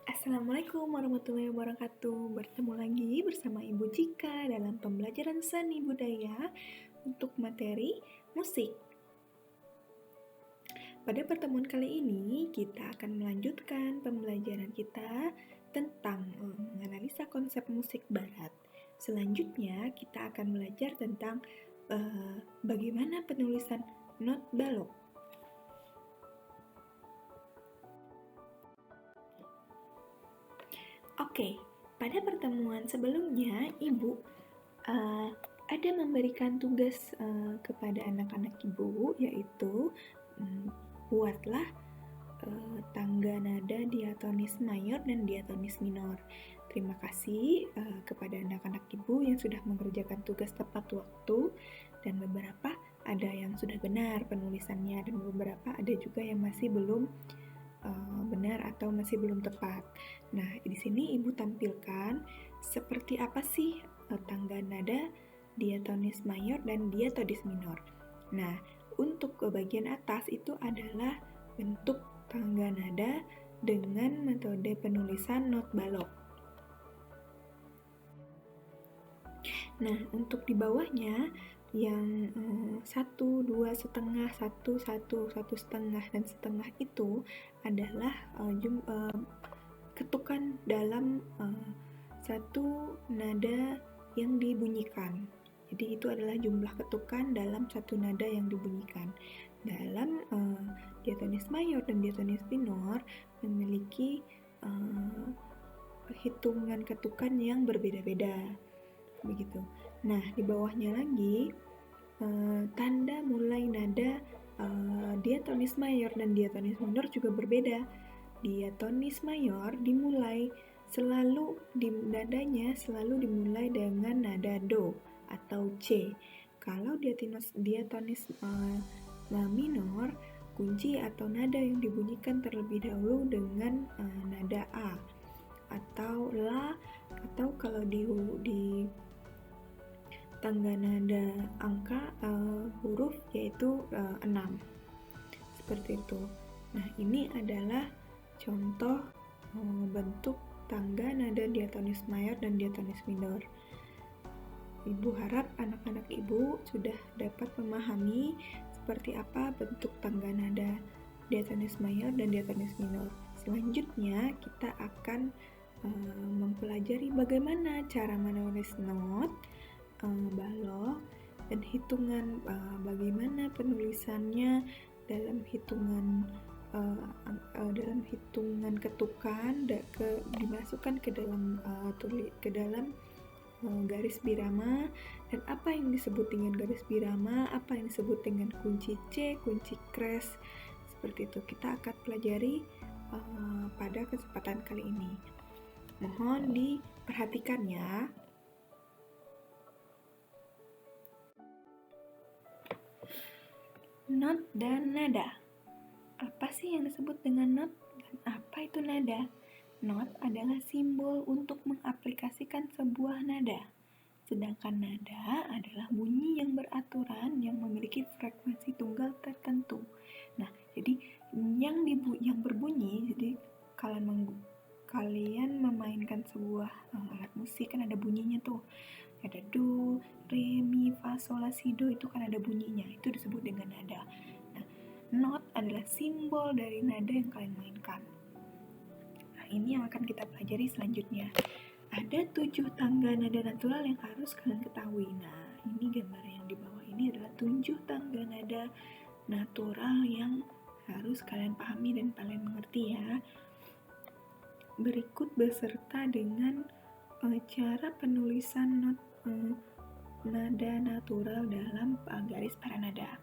Assalamualaikum warahmatullahi wabarakatuh. Bertemu lagi bersama Ibu Cika dalam pembelajaran seni budaya untuk materi musik. Pada pertemuan kali ini, kita akan melanjutkan pembelajaran kita tentang menganalisa konsep musik barat. Selanjutnya, kita akan belajar tentang bagaimana penulisan not balok. Oke, pada pertemuan sebelumnya, Ibu ada memberikan tugas kepada anak-anak Ibu, yaitu buatlah tangga nada diatonis mayor dan diatonis minor. Terima kasih kepada anak-anak Ibu yang sudah mengerjakan tugas tepat waktu, dan beberapa ada yang sudah benar penulisannya, dan beberapa ada juga yang masih belum benar atau masih belum tepat. Nah, di sini Ibu tampilkan seperti apa sih tangga nada diatonis mayor dan diatonis minor. Nah, untuk bagian atas itu adalah bentuk tangga nada dengan metode penulisan not balok. Nah, untuk di bawahnya yang 1, 2 setengah, 1, 1, 1 setengah, dan setengah itu adalah ketukan dalam satu nada yang dibunyikan. Jadi itu adalah jumlah ketukan dalam satu nada yang dibunyikan. Dalam diatonis mayor dan diatonis minor memiliki hitungan ketukan yang berbeda-beda. Begitu. Nah, di bawahnya lagi tanda mulai nada diatonis mayor dan diatonis minor juga berbeda. Diatonis mayor dimulai selalu nadanya selalu dimulai dengan nada do atau C. Kalau diatonis minor, kunci atau nada yang dibunyikan terlebih dahulu dengan nada A atau La, atau kalau di tangga nada angka huruf yaitu 6. Seperti itu. Nah, ini adalah contoh bentuk tangga nada diatonis mayor dan diatonis minor. Ibu harap anak-anak Ibu sudah dapat memahami seperti apa bentuk tangga nada diatonis mayor dan diatonis minor. Selanjutnya kita akan mempelajari bagaimana cara menulis not balok dan hitungan bagaimana penulisannya dalam hitungan ketukan dimasukkan ke dalam garis birama, dan apa yang disebut dengan garis birama, apa yang disebut dengan kunci C, kunci kres, seperti itu kita akan pelajari pada kesempatan kali ini. Mohon diperhatikan ya. Not dan nada. Apa sih yang disebut dengan not dan apa itu nada? Not adalah simbol untuk mengaplikasikan sebuah nada. Sedangkan nada adalah bunyi yang beraturan yang memiliki frekuensi tunggal tertentu. Nah, jadi yang berbunyi, jadi kalian memainkan sebuah alat musik kan ada bunyinya tuh. Ada do, re, mi, fa, sol, la, si, do, itu kan ada bunyinya, itu disebut dengan nada. Nah, not adalah simbol dari nada yang kalian mainkan. Nah, ini yang akan kita pelajari selanjutnya. Ada 7 tangga nada natural yang harus kalian ketahui. Nah, ini gambar yang di bawah ini adalah 7 tangga nada natural yang harus kalian pahami dan kalian mengerti ya. Berikut beserta dengan cara penulisan not nada natural dalam garis paranada.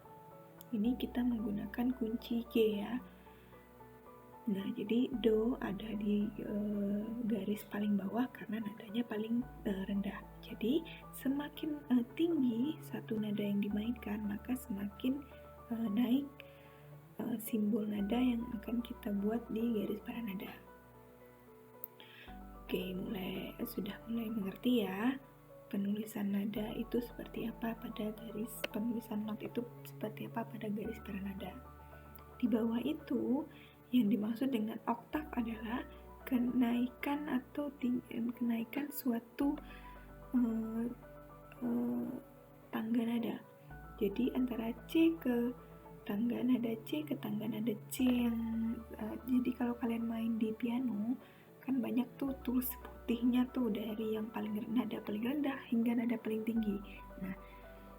Ini kita menggunakan kunci G ya. Nah, jadi do ada di garis paling bawah karena nadanya paling rendah. Jadi semakin tinggi satu nada yang dimainkan, maka semakin naik simbol nada yang akan kita buat di garis paranada. Oke, sudah mulai mengerti ya penulisan nada itu seperti apa pada garis penulisan not itu seperti apa pada garis paranada. Di bawah itu yang dimaksud dengan oktav adalah kenaikan atau kenaikan suatu tangga nada. Jadi antara C ke tangga nada C ke tangga nada C yang jadi kalau kalian main di piano kan banyak tuh tulis putihnya tuh dari yang nada paling rendah hingga nada paling tinggi. Nah,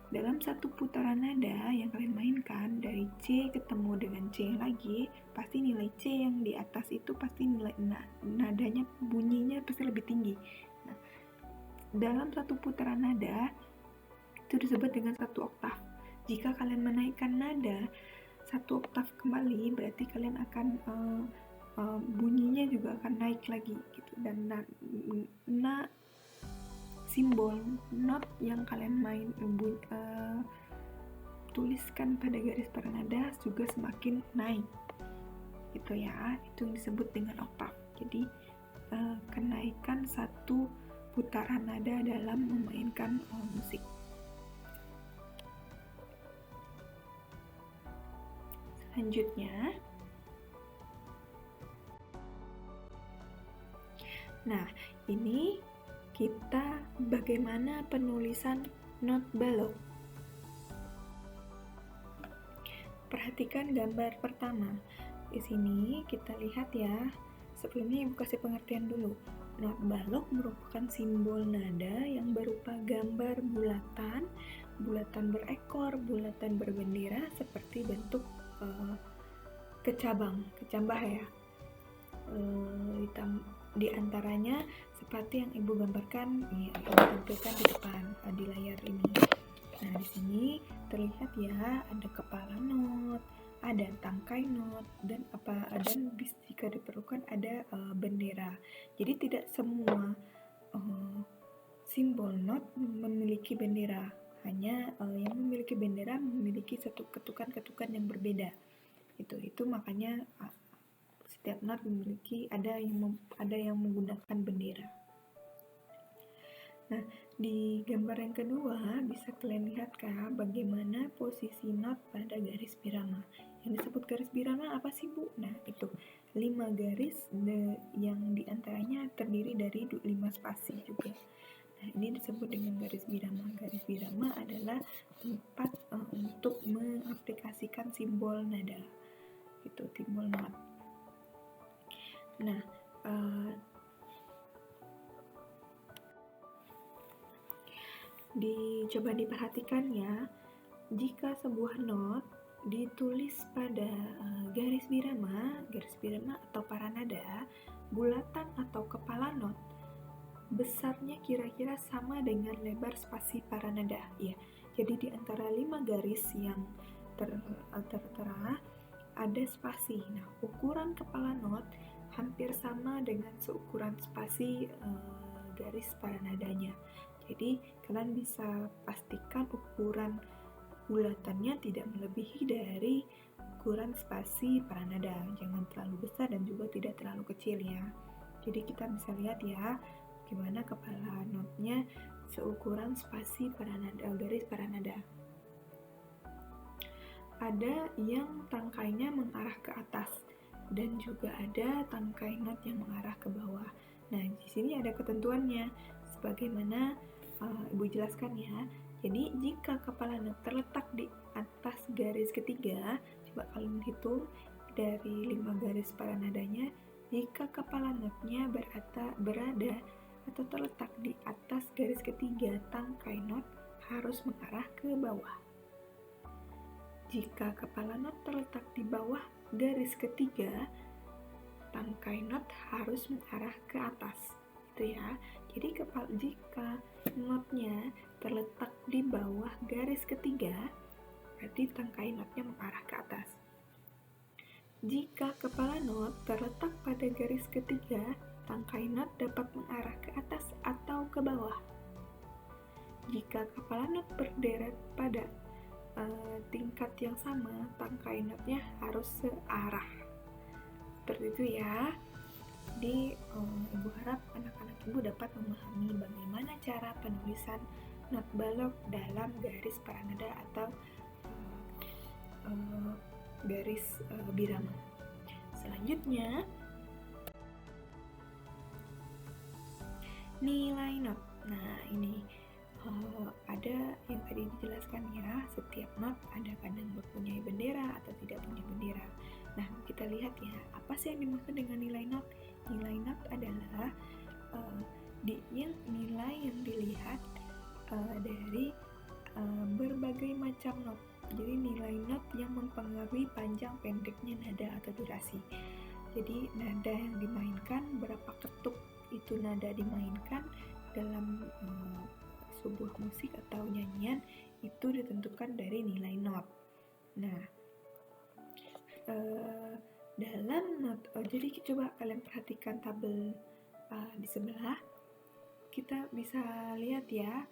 dalam satu putaran nada yang kalian mainkan dari C ketemu dengan C lagi, pasti nilai C yang di atas itu pasti nilai nadanya bunyinya pasti lebih tinggi. Nah, dalam satu putaran nada itu disebut dengan satu oktav. Jika kalian menaikkan nada satu oktav kembali, berarti kalian akan bunyinya juga akan naik lagi gitu. Dan simbol not yang kalian tuliskan pada garis paranada juga semakin naik gitu ya. Itu yang disebut dengan oktav. Jadi kenaikan satu putaran nada dalam memainkan musik. Selanjutnya, nah ini kita bagaimana penulisan not balok. Perhatikan gambar pertama. Di sini kita lihat ya. Sebelumnya ibu kasih pengertian dulu. Not balok merupakan simbol nada yang berupa gambar bulatan berekor, bulatan berbendera seperti bentuk kecambah ya. Di antaranya seperti yang ibu gambarkan yang ditampilkan di depan di layar ini. Nah, di sini terlihat ya ada kepala not, ada tangkai not, dan jika diperlukan ada bendera. Jadi tidak semua simbol not memiliki bendera. Hanya yang memiliki bendera memiliki satu ketukan-ketukan yang berbeda. Itu makanya setiap not memiliki ada yang menggunakan bendera. Nah, di gambar yang kedua bisa kalian lihat bagaimana posisi not pada garis birama. Yang disebut garis birama apa sih Bu? Nah, itu 5 garis yang diantaranya terdiri dari 5 spasi juga. Nah, ini disebut dengan garis birama. Garis birama adalah tempat untuk mengaplikasikan simbol nada. Itu simbol not. Nah, coba diperhatikan ya. Jika sebuah not ditulis pada garis birama atau paranada, bulatan atau kepala not besarnya kira-kira sama dengan lebar spasi paranada ya. Jadi di antara 5 garis yang tertera ada spasi. Nah, ukuran kepala not hampir sama dengan seukuran spasi garis paranadanya. Jadi kalian bisa pastikan ukuran bulatannya tidak melebihi dari ukuran spasi paranada. Jangan terlalu besar dan juga tidak terlalu kecil ya. Jadi kita bisa lihat ya gimana kepala notnya seukuran spasi paranada, garis paranada. Ada yang tangkainya mengarah ke atas dan juga ada tangkai not yang mengarah ke bawah. Nah, di sini ada ketentuannya sebagaimana ibu jelaskan ya. Jadi jika kepala not terletak di atas garis ketiga, coba kalian hitung dari 5 garis paranadanya, jika kepala notnya berada atau terletak di atas garis ketiga, tangkai not harus mengarah ke bawah. Jika kepala not terletak di bawah garis ketiga, tangkai not harus mengarah ke atas. Itu ya. Jadi jika notnya terletak di bawah garis ketiga, berarti tangkai notnya mengarah ke atas. Jika kepala not terletak pada garis ketiga, tangkai not dapat mengarah ke atas atau ke bawah. Jika kepala not berderet pada tingkat yang sama, tangkai notnya harus searah. Seperti itu ya. Jadi ibu harap anak-anak ibu dapat memahami bagaimana cara penulisan not balok dalam garis paranada atau garis birama. Selanjutnya nilai not. Nah, ini ada yang tadi dijelaskan ya, setiap not ada kadang mempunyai bendera atau tidak punya bendera. Nah, kita lihat ya, apa sih yang dimaksud dengan nilai not? Nilai not adalah nilai yang dilihat dari berbagai macam not. Jadi nilai not yang mempengaruhi panjang pendeknya nada atau durasi. Jadi nada yang dimainkan, berapa ketuk itu nada dimainkan dalam sebuah musik atau nyanyian itu ditentukan dari nilai not. Nah, dalam not, jadi coba kalian perhatikan tabel di sebelah, kita bisa lihat ya,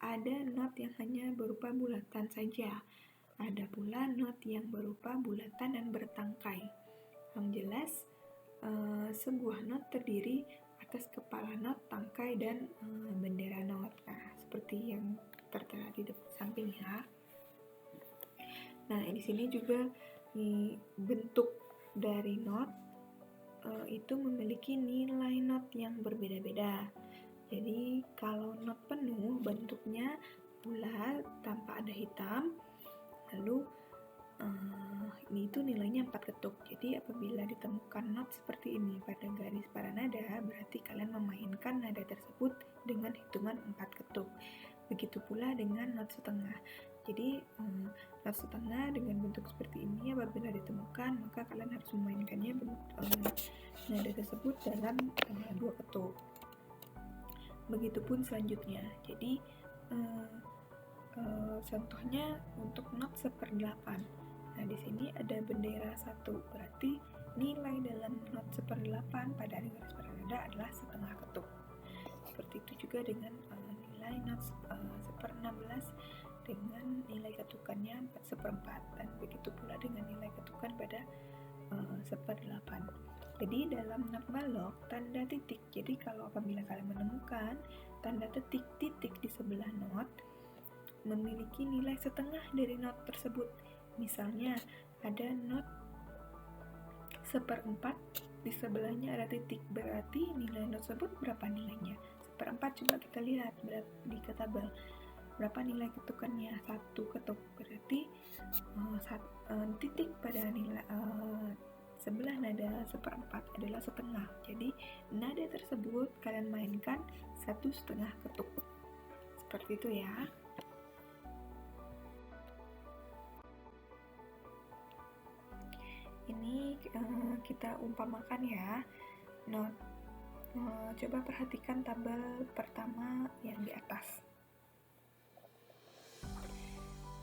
ada not yang hanya berupa bulatan saja, ada pula not yang berupa bulatan dan bertangkai. Yang jelas, sebuah not terdiri atas kepala not, tangkai, dan bendera not. Nah, seperti yang tertera di samping ya. Nah, di sini juga bentuk dari not itu memiliki nilai not yang berbeda-beda. Jadi kalau not penuh bentuknya bulat tanpa ada hitam, lalu ini itu nilainya 4 ketuk. Jadi apabila ditemukan not seperti ini pada garis para nada, berarti kalian memainkan nada tersebut dengan hitungan 4 ketuk. Begitu pula dengan not setengah. Jadi not setengah dengan bentuk seperti ini apabila ditemukan, maka kalian harus memainkannya nada tersebut dalam 2 ketuk. Begitupun selanjutnya. Jadi contohnya untuk not 1/8. Nah, di sini ada bendera 1, berarti nilai dalam not 1/8 pada garis para nada adalah setengah ketuk. Seperti itu juga dengan nilai not 1/16 dengan nilai ketukannya 4/4, dan begitu pula dengan nilai ketukan pada 1/8. Jadi dalam not balok, tanda titik, jadi kalau apabila kalian menemukan tanda titik di sebelah not memiliki nilai setengah dari not tersebut. Misalnya ada not 1/4, di sebelahnya ada titik, berarti nilai not tersebut berapa nilainya? 1/4, coba kita lihat di tabel. Berapa nilai ketukannya? 1 ketuk, berarti titik pada nilai sebelah nada 1/4 adalah setengah. Jadi nada tersebut kalian mainkan 1/2 ketuk. Seperti itu ya. Ini kita umpamakan ya not. Coba perhatikan tabel pertama yang di atas.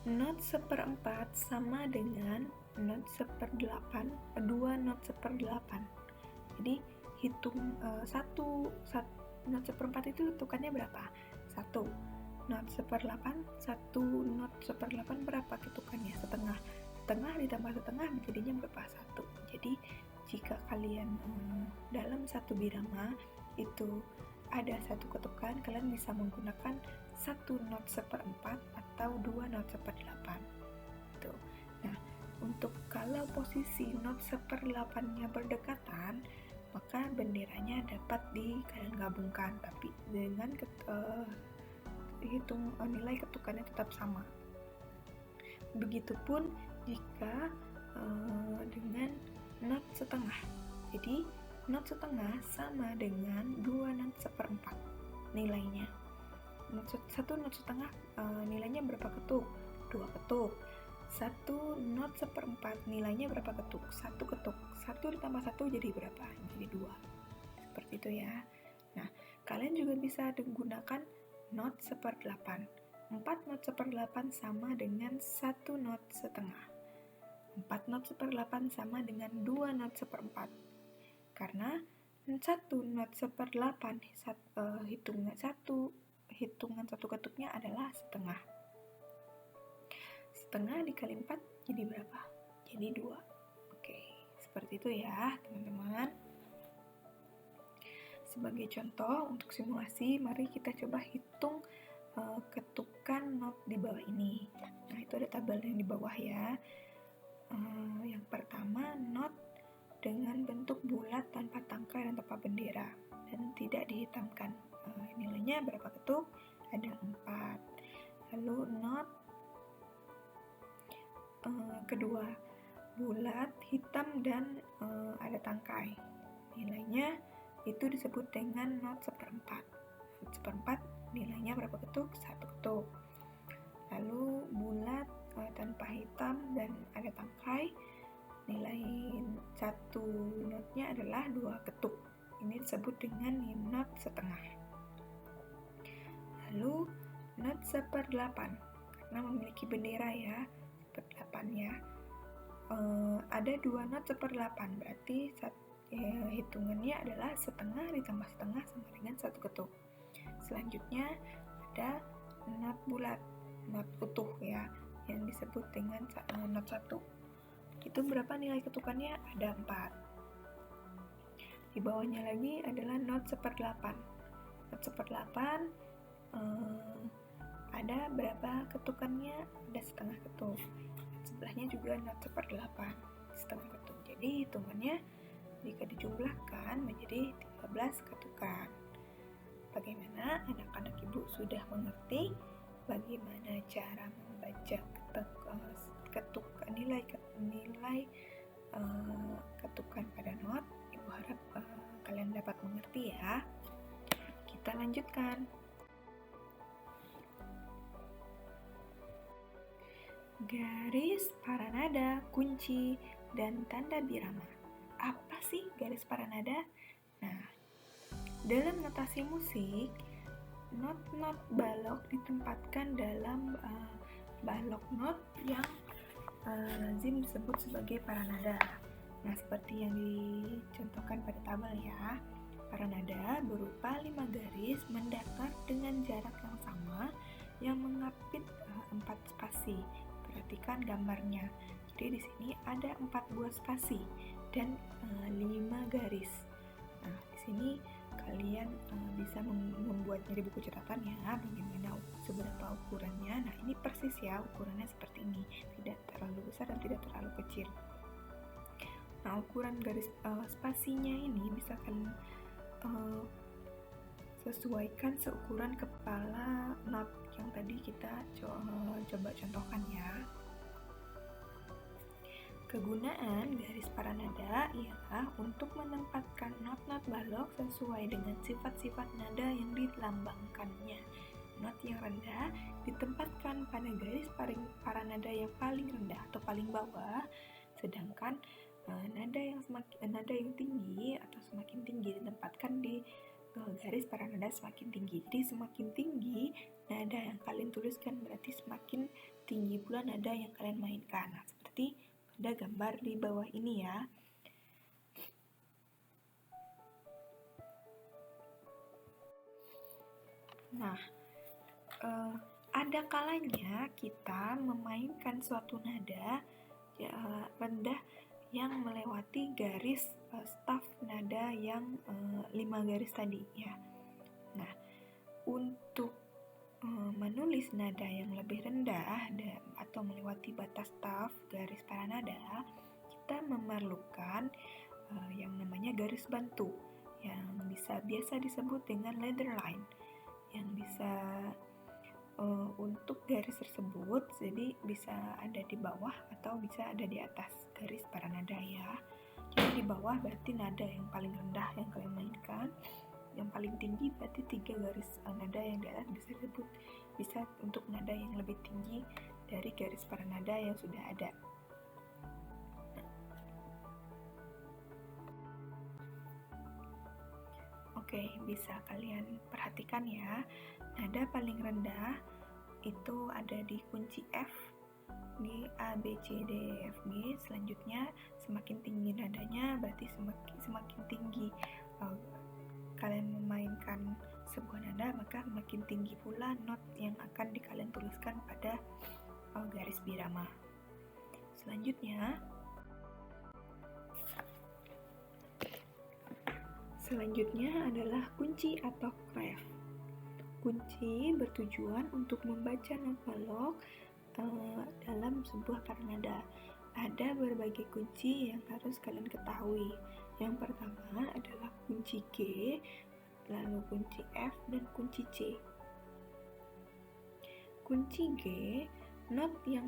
Not 1/4 sama dengan not 1/8, 2 not 1/8. Jadi hitung not 1/4 itu hitungannya berapa? 1. Not 1/8, 1 not 1/8 berapa ketukannya? Setengah. Setengah ditambah setengah menjadinya berapa? 1. Jadi jika kalian dalam satu birama itu ada 1 ketukan, kalian bisa menggunakan 1 not 1/4 atau 2 not 1/8. Tuh. Nah, untuk kalau posisi not 1/8-nya berdekatan, maka benderanya dapat kalian gabungkan, tapi dengan nilai ketukannya tetap sama. Begitupun jika dengan not setengah. Jadi not setengah sama dengan 2 not 1/4 nilainya. 1 not setengah nilainya berapa ketuk? 2 ketuk. 1 not 1/4 nilainya berapa ketuk? 1 ketuk. 1 ditambah 1 jadi berapa? Jadi 2. Seperti itu ya. Nah, kalian juga bisa menggunakan not 1/8. 4 not 1/8 sama dengan 1 not setengah. 4 not 1/8 sama dengan 2 not 1/4. Karena 1 not 1/8 hitungan 1 ketuknya adalah setengah. Setengah dikali 4 jadi berapa? Jadi 2. Oke, seperti itu ya teman-teman. Sebagai contoh untuk simulasi, mari kita coba hitung ketukan not di bawah ini. Nah, itu ada tabel yang di bawah ya. Yang pertama not dengan bentuk bulat tanpa tangkai dan tanpa bendera dan tidak dihitamkan. Nilainya berapa ketuk? Ada 4. Lalu not kedua, bulat, hitam, dan ada tangkai. Nilainya itu disebut dengan not seperempat. Not seperempat nilainya berapa ketuk? 1 ketuk. Lalu bulat, tanpa hitam, dan ada tangkai, nilai 1 notnya adalah 2 ketuk. Ini disebut dengan not setengah. Lalu not 1/8, karena memiliki bendera ya, 1/8 ya. Ada 2 not 1/8, berarti hitungannya adalah setengah ditambah setengah sama dengan 1 ketuk. Selanjutnya ada not bulat, not utuh ya, yang disebut dengan not 1. Itu berapa nilai ketukannya? Ada 4. Di bawahnya lagi adalah not 1/8. Not 1/8 ada berapa ketukannya? Ada setengah ketuk. Sebelahnya juga not 1/8, setengah ketuk. Jadi hitungannya jika dijumlahkan menjadi 13 ketukan. Bagaimana anak-anak ibu sudah mengerti bagaimana cara membaca nilai ketukan pada not? Ibu harap kalian dapat mengerti ya. Kita lanjutkan. Garis paranada, kunci, dan tanda birama. Apa sih garis paranada? Nah, dalam notasi musik, not-not balok ditempatkan dalam balok not yang lazim disebut sebagai paranada. Nah, seperti yang dicontohkan pada tabel ya. Paranada berupa 5 garis mendatar dengan jarak yang sama yang mengapit 4 spasi. Perhatikan gambarnya. Jadi di sini ada 4 buah spasi dan 5 garis. Nah, di sini kalian bisa membuatnya di buku catatan ya, bagaimana seberapa ukurannya. Nah, ini persis ya, ukurannya seperti ini, tidak terlalu besar dan tidak terlalu kecil. Nah, ukuran garis spasinya ini bisa kalian sesuaikan seukuran kepala not yang tadi kita coba contohkan ya. Kegunaan garis paranada ialah untuk menempatkan not-not balok sesuai dengan sifat-sifat nada yang dilambangkannya. Not yang rendah ditempatkan pada garis paranada yang paling rendah atau paling bawah, sedangkan nada yang tinggi atau semakin tinggi ditempatkan di garis paranada semakin tinggi. Jadi semakin tinggi nada yang kalian tuliskan berarti semakin tinggi pula nada yang kalian mainkan. Nah, seperti pada gambar di bawah ini ya. Nah, ada kalanya kita memainkan suatu nada rendah yang melewati garis staf nada yang 5 garis tadi ya. Nah, untuk menulis nada yang lebih rendah atau melewati batas staf garis paranada, kita memerlukan yang namanya garis bantu yang biasa disebut dengan ladder line, yang bisa untuk garis tersebut jadi bisa ada di bawah atau bisa ada di atas garis paranada ya. Jadi di bawah berarti nada yang paling rendah yang kalian mainkan, yang paling tinggi berarti 3 garis nada yang di atas bisa untuk nada yang lebih tinggi dari garis paranada yang sudah ada. Oke, bisa kalian perhatikan ya. Nada paling rendah itu ada di kunci F, di A, B, C, D, E, F, G. Selanjutnya semakin tinggi nadanya berarti semakin tinggi kalian memainkan sebuah nada, maka semakin tinggi pula not yang akan kalian tuliskan pada garis birama. Selanjutnya adalah kunci atau clef. Kunci bertujuan untuk membaca not balok dalam sebuah paranada. ada berbagai kunci yang harus kalian ketahui. Yang pertama adalah kunci G, lalu kunci F, dan kunci C. Kunci G, not yang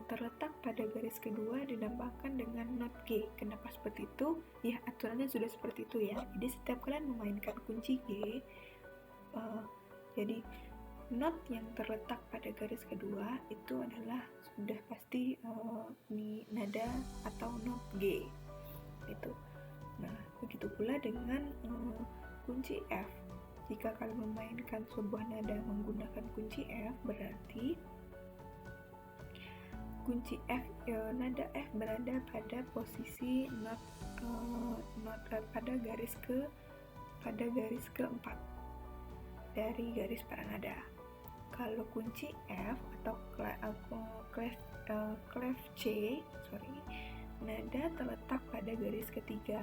terletak pada garis kedua dilambangkan dengan not G. Kenapa seperti itu? Ya, aturannya sudah seperti itu ya. Jadi setiap kalian memainkan kunci G, jadi not yang terletak pada garis kedua itu adalah sudah pasti nada atau not G. Itu. Nah, begitu pula dengan kunci F. Jika kalian memainkan sebuah nada menggunakan kunci F, berarti kunci F, nada F berada pada posisi not pada garis keempat dari garis paranada. Kalau kunci F atau clef C, nada terletak pada garis ketiga.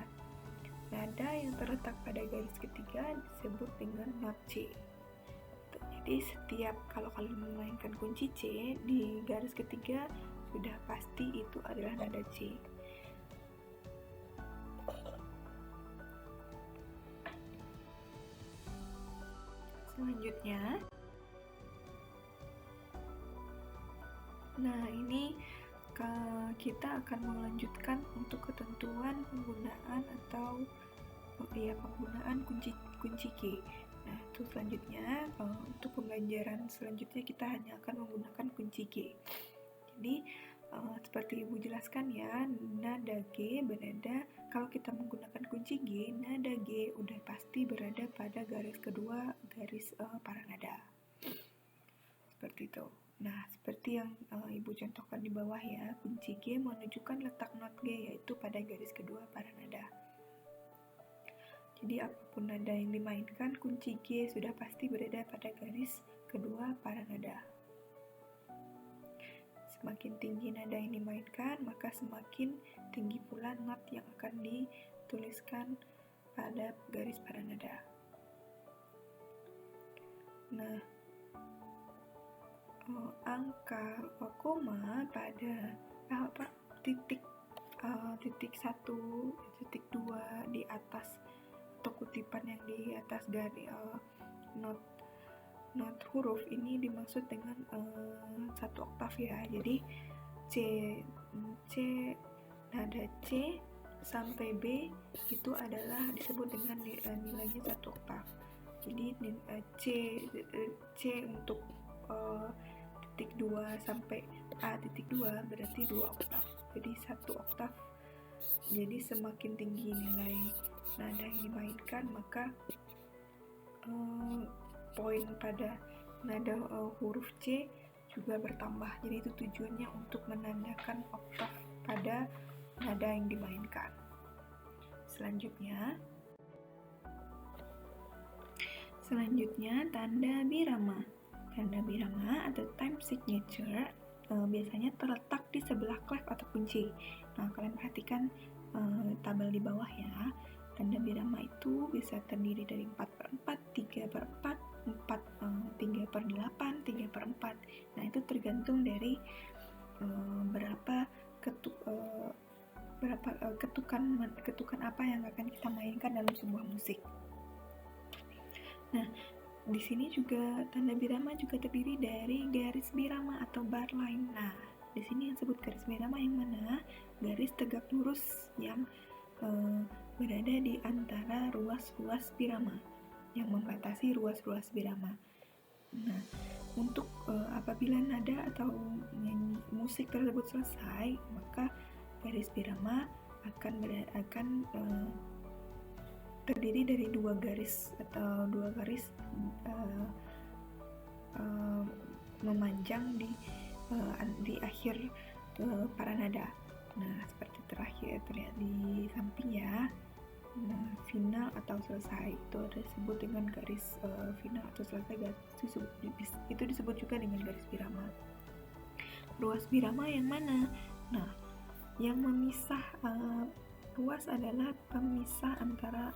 Nada yang terletak pada garis ketiga disebut dengan not C. Jadi setiap kalau kalian memainkan kunci C di garis ketiga, sudah pasti itu adalah nada C. Selanjutnya, nah ini kita akan melanjutkan untuk ketentuan penggunaan atau penggunaan kunci G. Nah, itu selanjutnya untuk pembelajaran selanjutnya kita hanya akan menggunakan kunci G. Jadi seperti Ibu jelaskan ya, nada G berada, kalau kita menggunakan kunci G, nada G udah pasti berada pada garis kedua garis paranada. Seperti itu. Nah, seperti yang Ibu contohkan di bawah ya, kunci G menunjukkan letak not G yaitu pada garis kedua paranada. Jadi apapun nada yang dimainkan, kunci G sudah pasti berada pada garis kedua paranada. Semakin tinggi nada yang dimainkan, maka semakin tinggi pula not yang akan dituliskan pada garis paranada. Nah, angka koma pada titik 1, titik 2 di atas atau kutipan yang di atas garis not huruf ini dimaksud dengan 1 oktav ya. Jadi C nada C sampai B itu adalah disebut dengan nilainya 1 oktav. Jadi C untuk titik 2 sampai A titik 2 berarti 2 oktav. Jadi 1 oktav. Jadi semakin tinggi nilai nada yang dimainkan, maka poin pada nada huruf C juga bertambah. Jadi itu tujuannya untuk menandakan oktav pada nada yang dimainkan. Selanjutnya tanda birama. Tanda birama atau time signature biasanya terletak di sebelah clef atau kunci. Nah, kalian perhatikan tabel di bawah ya. Tanda birama itu bisa terdiri dari 4/4, 3/4, 3/8, 3/4. Nah, itu tergantung dari berapa ketukan apa yang akan kita mainkan dalam sebuah musik. Nah, di sini juga tanda birama juga terdiri dari garis birama atau bar line. Nah, di sini yang disebut garis birama yang mana? Garis tegak lurus yang berada di antara ruas-ruas birama, yang membatasi ruas-ruas birama. Nah, untuk apabila nada atau musik tersebut selesai, maka garis birama akan terdiri dari dua garis memanjang di akhir paranada. Nah, seperti terakhir terlihat di samping ya. Nah, final atau selesai itu disebut dengan garis final atau selesai, itu disebut juga dengan garis birama. Ruas birama yang mana? Nah, yang memisah ruas adalah pemisah antara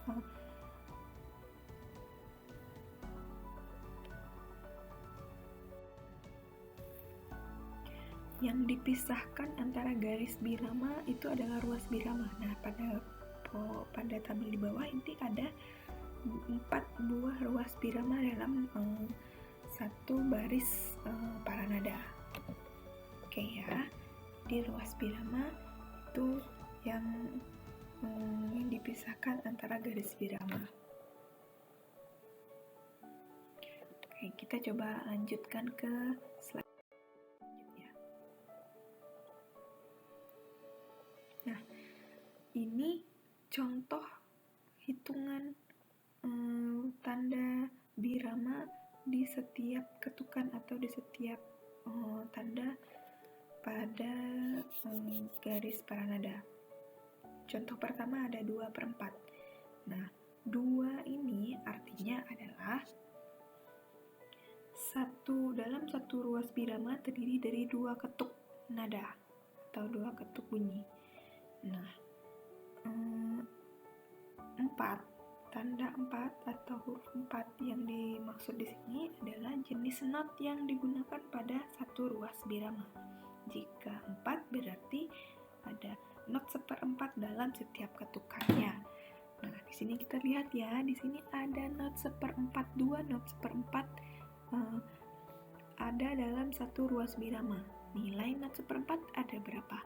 yang dipisahkan antara garis birama itu adalah ruas birama. Nah, pada tabel di bawah ini ada 4 buah ruas birama dalam satu baris paranada. Oke ya, di ruas birama itu yang dipisahkan antara garis birama. Oke, kita coba lanjutkan ke slide selanjutnya. Nah, ini contoh hitungan tanda birama di setiap ketukan atau di setiap tanda pada garis paranada. Contoh pertama ada 2/4. Nah, 2 ini artinya adalah dalam satu ruas birama terdiri dari 2 ketuk nada atau 2 ketuk bunyi. Nah, 4, tanda 4 atau huruf 4 yang dimaksud di sini adalah jenis not yang digunakan pada satu ruas birama. Jika 4 berarti ada not 1/4 dalam setiap ketukannya. Nah, di sini kita lihat ya, di sini ada not 1/4, 2 not 1/4 ada dalam satu ruas birama. Nilai not 1/4 ada berapa?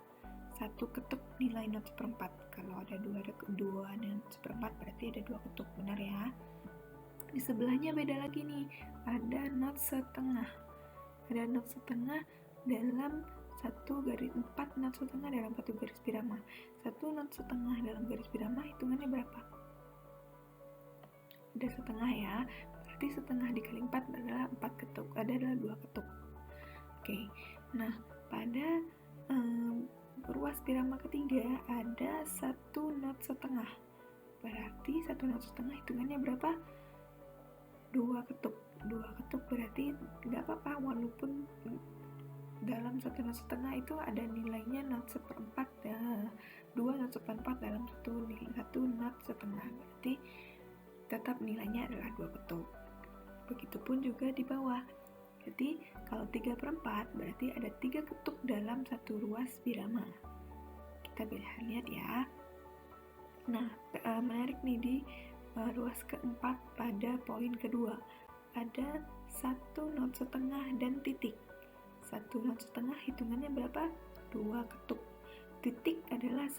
Satu ketuk nilai not 1/4. Kalau ada 2 not 1/4 berarti ada 2 ketuk, benar ya? Di sebelahnya beda lagi nih, ada not setengah. Ada not setengah dalam satu garis 4 not setengah dalam satu garis birama. Satu not setengah dalam garis birama hitungannya berapa? Ada setengah ya. Berarti setengah dikali 4 adalah 4 ketuk, adalah 2 ketuk. Oke, nah pada ruas birama ketiga ada 1 not setengah. Berarti 1 not setengah hitungannya berapa? 2 ketuk. 2 ketuk berarti tidak apa-apa walaupun dalam 1 not setengah itu ada nilainya not 1/4 ya. 2 not 1/4 dalam satu not setengah. Berarti tetap nilainya adalah 2 ketuk. Begitupun juga di bawah. Jadi kalau 3/4 berarti ada 3 ketuk dalam satu ruas birama. Kita bisa lihat ya. Nah, menarik nih di ruas keempat pada poin kedua. Ada 1 not setengah dan titik. 1 not setengah hitungannya berapa? 2 ketuk. Titik adalah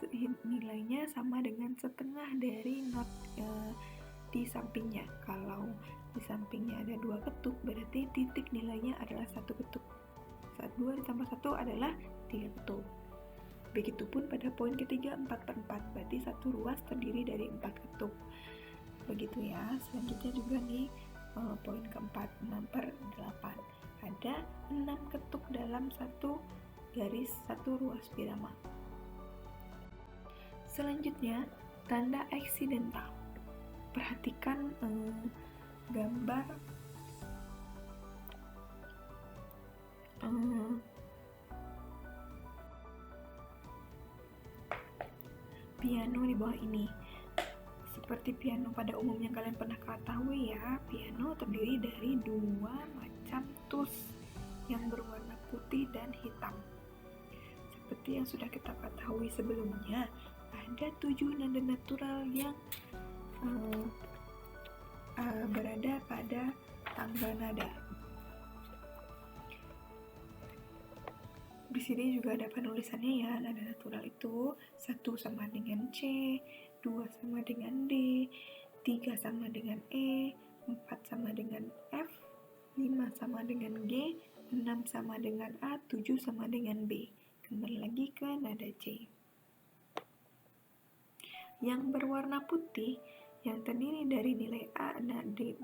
nilainya sama dengan setengah dari not di sampingnya. Kalau di sampingnya ada 2 ketuk, berarti titik nilainya adalah 1 ketuk. 2 ditambah 1 adalah 3 ketuk. Begitupun pada poin ketiga 4/4, berarti satu ruas terdiri dari 4 ketuk. Begitu ya. Selanjutnya juga nih poin keempat 6/8. Ada 6 ketuk dalam satu garis satu ruas birama. Selanjutnya tanda aksidental. Perhatikan gambar piano di bawah ini. Seperti piano pada umumnya kalian pernah ketahui ya, piano terdiri dari 2 macam tools yang berwarna putih dan hitam. Seperti yang sudah kita ketahui sebelumnya, ada 7 nada natural yang berada pada tangga nada. Di sini juga ada penulisannya ya. Nada natural itu 1 sama dengan C, 2 sama dengan D, 3 sama dengan E, 4 sama dengan F, 5 sama dengan G, 6 sama dengan A, 7 sama dengan B. Kembali lagi ke nada C. Yang berwarna putih yang terdiri dari nilai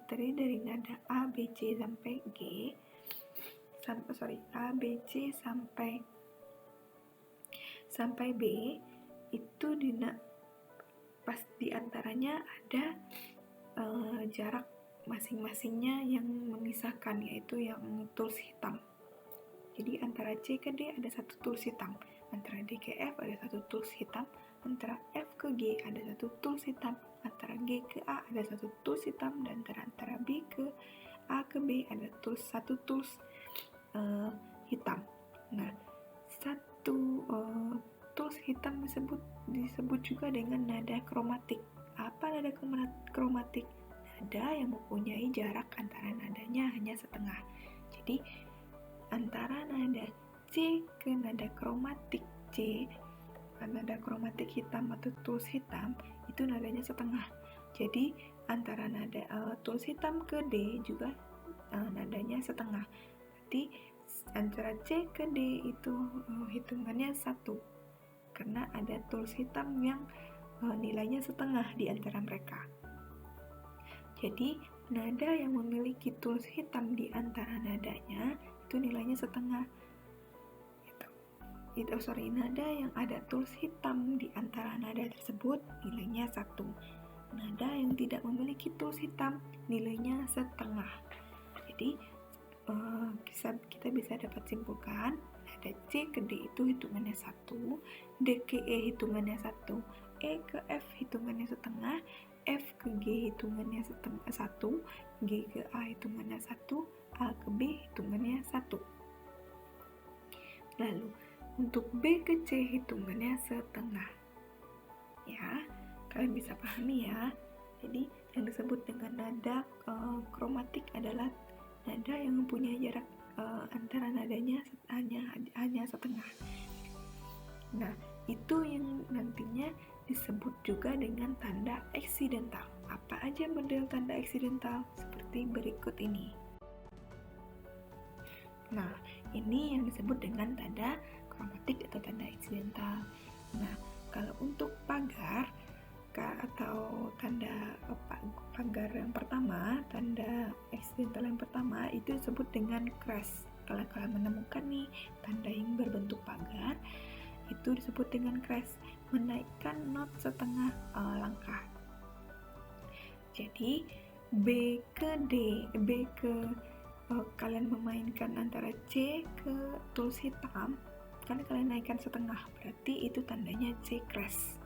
terdiri dari nada A, B, C sampai G, A, B, C sampai B, itu pas di antaranya ada jarak masing-masingnya yang memisahkan, yaitu yang tuls hitam. Jadi antara C ke D ada 1 tuls hitam, antara D ke F ada 1 tuls hitam, antara F ke G ada 1 tuls hitam, antara G ke A ada 1 tuls hitam, dan antara B ke A ke B ada 1 tuls hitam. Nah, itu tools hitam disebut juga dengan nada kromatik. Apa nada kromatik? Nada yang mempunyai jarak antara nadanya hanya setengah. Jadi antara nada C ke nada kromatik C, nada kromatik hitam atau tools hitam itu nadanya setengah. Jadi antara nada tools hitam ke D juga nadanya setengah. Berarti antara C ke D itu hitungannya 1, karena ada tools hitam yang nilainya setengah di antara mereka. Jadi nada yang memiliki tools hitam di antara nadanya itu nilainya setengah. Nada yang ada tools hitam di antara nada tersebut nilainya 1. Nada yang tidak memiliki tools hitam nilainya setengah. Jadi kita bisa dapat simpulkan nada C ke D itu hitungannya 1, D ke E hitungannya 1, E ke F hitungannya setengah, F ke G hitungannya 1, G ke A hitungannya 1, A ke B hitungannya 1. Lalu untuk B ke C hitungannya setengah. Ya, kalian bisa pahami ya. Jadi yang disebut dengan nada kromatik adalah nada yang mempunyai jarak antara nadanya hanya setengah. Nah, itu yang nantinya disebut juga dengan tanda eksidental. Apa aja model tanda eksidental? Seperti berikut ini. Nah, ini yang disebut dengan tanda kromatik atau tanda eksidental. Nah, kalau untuk pagar atau tanda pagar yang pertama, tanda eksidental yang pertama itu disebut dengan crash. Kalau kalian menemukan nih tanda yang berbentuk pagar, itu disebut dengan crash, menaikkan not setengah langkah. Jadi B ke D, kalian memainkan antara C ke tools hitam, kan kalian naikkan setengah, berarti itu tandanya C crash.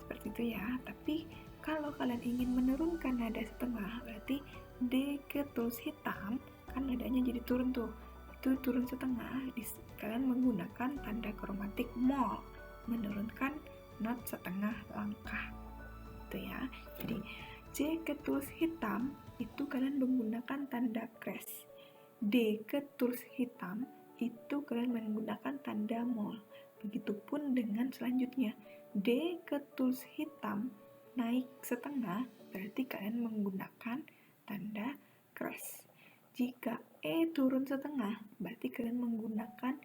Seperti itu ya. Tapi kalau kalian ingin menurunkan nada setengah, berarti D ke tools hitam, kan nadanya jadi turun tuh, itu turun setengah, kalian menggunakan tanda kromatik mol, menurunkan not setengah langkah itu ya. Jadi C ke tools hitam itu kalian menggunakan tanda crash, D ke tools hitam itu kalian menggunakan tanda mol. Begitupun dengan selanjutnya, D ke tools hitam naik setengah, berarti kalian menggunakan tanda crash. Jika E turun setengah, berarti kalian menggunakan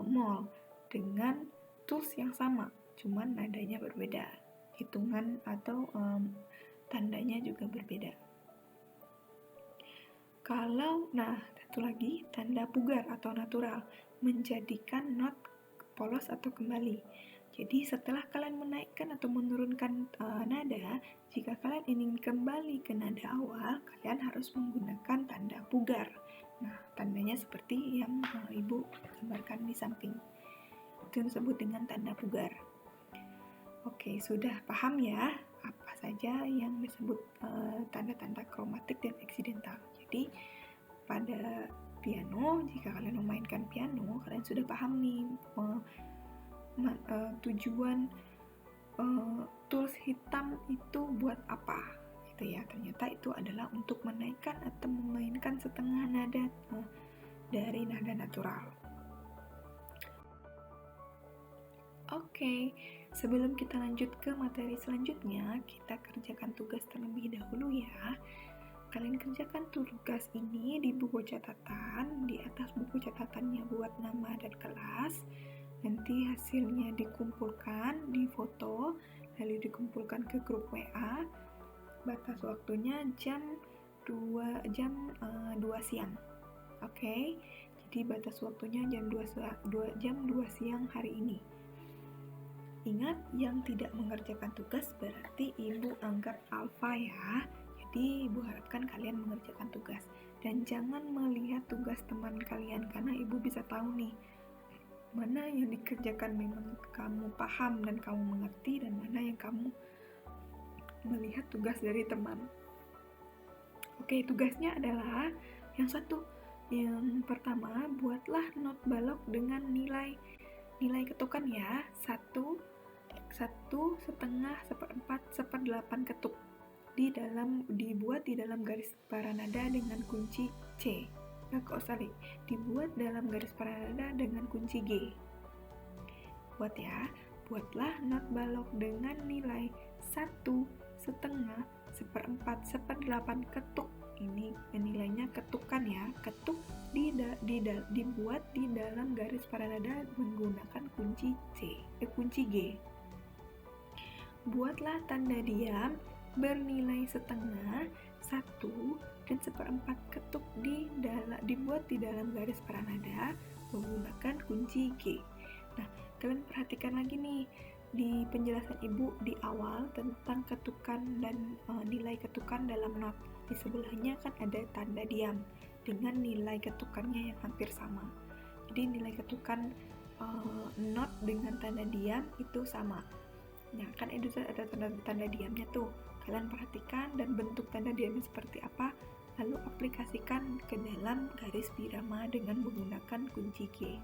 mol dengan tools yang sama, cuman nadanya berbeda, hitungan atau tandanya juga berbeda. Satu lagi, tanda pugar atau natural, menjadikan not polos atau kembali. Jadi setelah kalian menaikkan atau menurunkan nada, jika kalian ingin kembali ke nada awal, kalian harus menggunakan tanda pugar. Nah, tandanya seperti yang Ibu gambarkan di samping. Itu disebut dengan tanda pugar. Oke, sudah paham ya apa saja yang disebut tanda-tanda kromatik dan eksidental. Jadi pada piano, jika kalian memainkan piano, kalian sudah paham nih tujuan tools hitam itu buat apa gitu ya. Ternyata itu adalah untuk menaikkan atau memainkan setengah nada dari nada natural. Oke, sebelum kita lanjut ke materi selanjutnya, kita kerjakan tugas terlebih dahulu ya. Kalian kerjakan tugas ini di buku catatan. Di atas buku catatannya buat nama dan kelas. Nanti hasilnya dikumpulkan, difoto, lalu dikumpulkan ke grup WA. Batas waktunya jam 2 siang. Oke. Jadi batas waktunya jam 2 siang hari ini. Ingat, yang tidak mengerjakan tugas berarti Ibu anggap alfa ya. Jadi Ibu harapkan kalian mengerjakan tugas. Dan jangan melihat tugas teman kalian, karena Ibu bisa tahu nih mana yang dikerjakan memang kamu paham dan kamu mengerti, dan mana yang kamu melihat tugas dari teman. Oke, tugasnya adalah yang pertama, buatlah not balok dengan nilai nilai ketukan ya, 1,5, 1/4, 1/8 ketuk dibuat di dalam garis paranada dengan kunci C. Dibuat dalam garis paranada dengan kunci G. Buatlah not balok dengan nilai 1,5, 1/4, 1/8 ketuk. Ini nilainya ketukan ya. Ketuk dibuat di dalam garis paranada menggunakan kunci G. Buatlah tanda diam bernilai 1/2, 1, dan 1/4 ketuk dibuat di dalam garis paranada menggunakan kunci G. Nah, kalian perhatikan lagi nih di penjelasan ibu di awal tentang ketukan dan nilai ketukan dalam not. Di sebelahnya kan ada tanda diam dengan nilai ketukannya yang hampir sama. Jadi nilai ketukan not dengan tanda diam itu sama. Nah, kan itu ada tanda diamnya tuh. Kalian perhatikan dan bentuk tanda diamnya seperti apa, lalu aplikasikan ke dalam garis birama dengan menggunakan kunci G.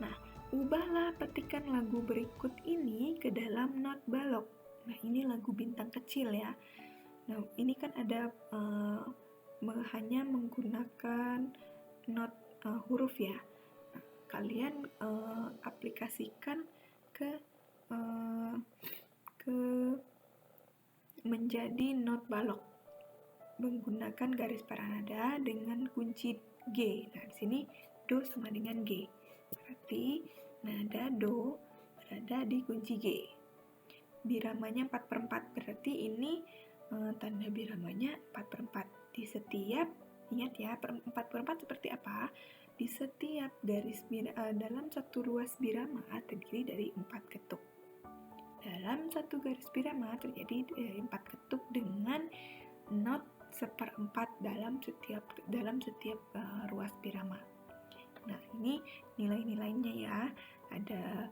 Nah, ubahlah petikan lagu berikut ini ke dalam not balok. Nah, ini lagu bintang kecil ya. Nah, ini kan ada hanya menggunakan not huruf ya. Nah, kalian aplikasikan ke menjadi not balok menggunakan garis paranada dengan kunci G. Nah, di sini do sama dengan G. Berarti nada do berada di kunci G. Biramanya 4/4, berarti ini tanda biramanya 4/4. Di setiap, ingat ya, 4/4 seperti apa? Di setiap garis dalam satu ruas birama terdiri dari 4 ketuk. Dalam satu garis birama terjadi 4 ketuk dengan not 1/4 dalam setiap ruas birama. Nah, ini nilai-nilainya ya. Ada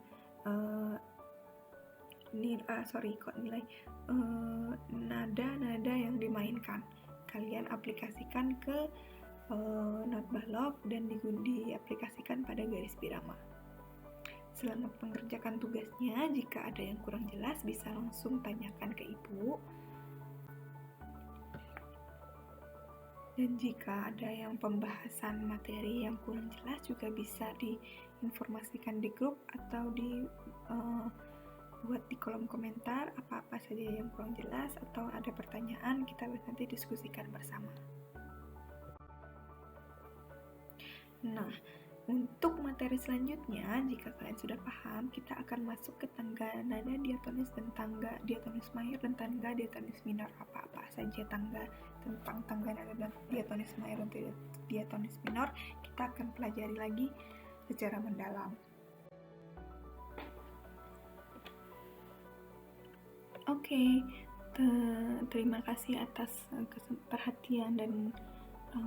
nada-nada yang dimainkan. Kalian aplikasikan ke not balok dan diaplikasikan pada garis birama. Selamat mengerjakan tugasnya. Jika ada yang kurang jelas bisa langsung tanyakan ke ibu. Dan jika ada yang pembahasan materi yang kurang jelas juga bisa diinformasikan di grup atau buat di kolom komentar apa-apa saja yang kurang jelas atau ada pertanyaan, kita nanti diskusikan bersama. Nah, untuk materi selanjutnya, jika kalian sudah paham, kita akan masuk ke tangga nada diatonis dan tangga diatonis mayor dan tangga diatonis minor. Apa-apa saja tangga nada diatonis mayor dan diatonis minor, kita akan pelajari lagi secara mendalam. Oke, terima kasih atas perhatian dan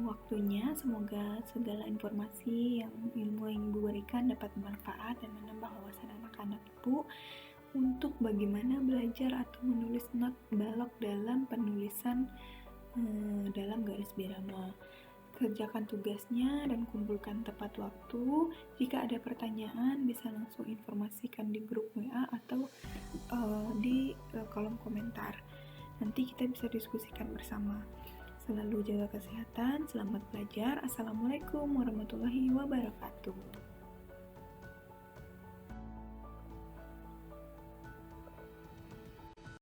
waktunya. Semoga segala informasi ilmu yang Ibu berikan dapat bermanfaat dan menambah wawasan anak-anak Ibu untuk bagaimana belajar atau menulis not balok dalam penulisan dalam garis birama. Kerjakan tugasnya dan kumpulkan tepat waktu. Jika ada pertanyaan bisa langsung informasikan di grup WA atau di kolom komentar. Nanti kita bisa diskusikan bersama. Selalu jaga kesehatan, selamat belajar. Assalamualaikum warahmatullahi wabarakatuh.